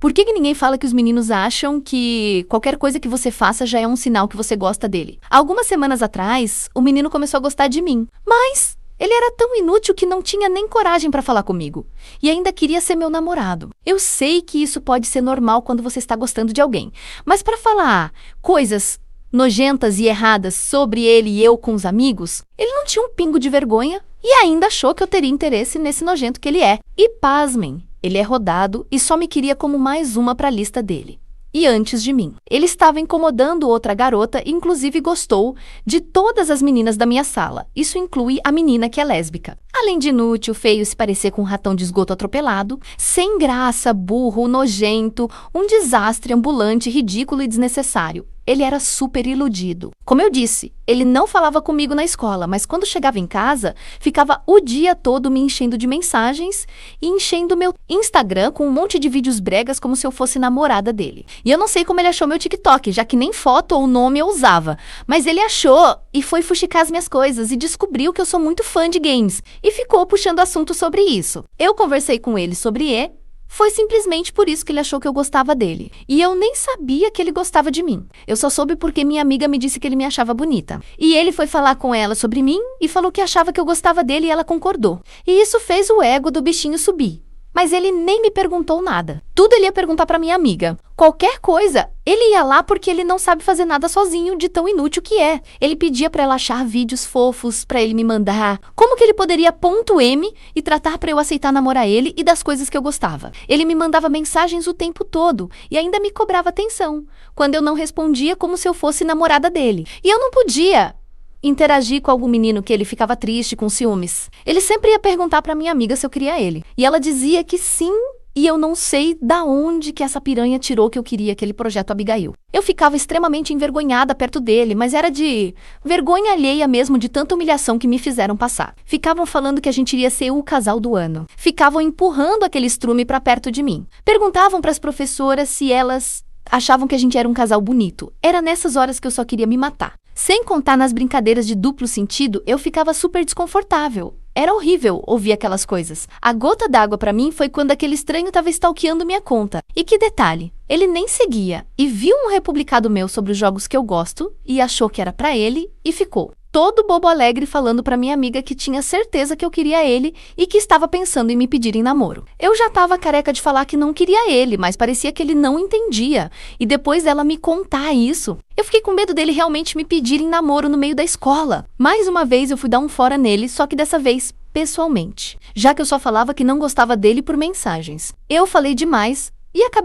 Por que ninguém fala que os meninos acham que qualquer coisa que você faça já é um sinal que você gosta dele? Algumas semanas atrás, o menino começou a gostar de mim, mas ele era tão inútil que não tinha nem coragem para falar comigo. E ainda queria ser meu namorado. Eu sei que isso pode ser normal quando você está gostando de alguém, mas para falar coisas nojentas e erradas sobre ele e eu com os amigos, ele não tinha um pingo de vergonha e ainda achou que eu teria interesse nesse nojento que ele é. E pasmem, ele é rodado e só me queria como mais uma para a lista dele. E antes de mim. Ele estava incomodando outra garota e inclusive gostou de todas as meninas da minha sala. Isso inclui a menina que é lésbica. Além de inútil, feio, se parecer com um ratão de esgoto atropelado, sem graça, burro, nojento, um desastre ambulante, ridículo e desnecessário. Ele era super iludido. Como eu disse, ele não falava comigo na escola, mas quando chegava em casa, ficava o dia todo me enchendo de mensagens e enchendo meu Instagram com um monte de vídeos bregas como se eu fosse namorada dele. E eu não sei como ele achou meu TikTok, já que nem foto ou nome eu usava. Mas ele achou e foi fuxicar as minhas coisas e descobriu que eu sou muito fã de games e ficou puxando assunto sobre isso. Eu conversei com ele sobre Foi simplesmente por isso que ele achou que eu gostava dele. E eu nem sabia que ele gostava de mim. Eu só soube porque minha amiga me disse que ele me achava bonita. E ele foi falar com ela sobre mim e falou que achava que eu gostava dele e ela concordou. E isso fez o ego do bichinho subir. Mas ele nem me perguntou nada. Tudo ele ia perguntar pra minha amiga. Qualquer coisa, ele ia lá porque ele não sabe fazer nada sozinho de tão inútil que é. Ele pedia pra ela achar vídeos fofos pra ele me mandar. Como que ele poderia ponto M e tratar pra eu aceitar namorar ele e das coisas que eu gostava? Ele me mandava mensagens o tempo todo e ainda me cobrava atenção, quando eu não respondia como se eu fosse namorada dele. E eu não podia interagir com algum menino que ele ficava triste, com ciúmes. Ele sempre ia perguntar pra minha amiga se eu queria ele. E ela dizia que sim, e eu não sei da onde que essa piranha tirou que eu queria aquele projeto Abigail. Eu ficava extremamente envergonhada perto dele, mas era de vergonha alheia mesmo de tanta humilhação que me fizeram passar. Ficavam falando que a gente iria ser o casal do ano. Ficavam empurrando aquele estrume pra perto de mim. Perguntavam pras professoras se elas achavam que a gente era um casal bonito. Era nessas horas que eu só queria me matar. Sem contar nas brincadeiras de duplo sentido, eu ficava super desconfortável. Era horrível ouvir aquelas coisas. A gota d'água pra mim foi quando aquele estranho tava stalkeando minha conta. E que detalhe, ele nem seguia e viu um republicado meu sobre os jogos que eu gosto e achou que era pra ele e ficou todo bobo alegre falando pra minha amiga que tinha certeza que eu queria ele e que estava pensando em me pedir em namoro. Eu já tava careca de falar que não queria ele, mas parecia que ele não entendia. E depois dela me contar isso, eu fiquei com medo dele realmente me pedir em namoro no meio da escola. Mais uma vez eu fui dar um fora nele, só que dessa vez pessoalmente, já que eu só falava que não gostava dele por mensagens. Eu falei demais e acabei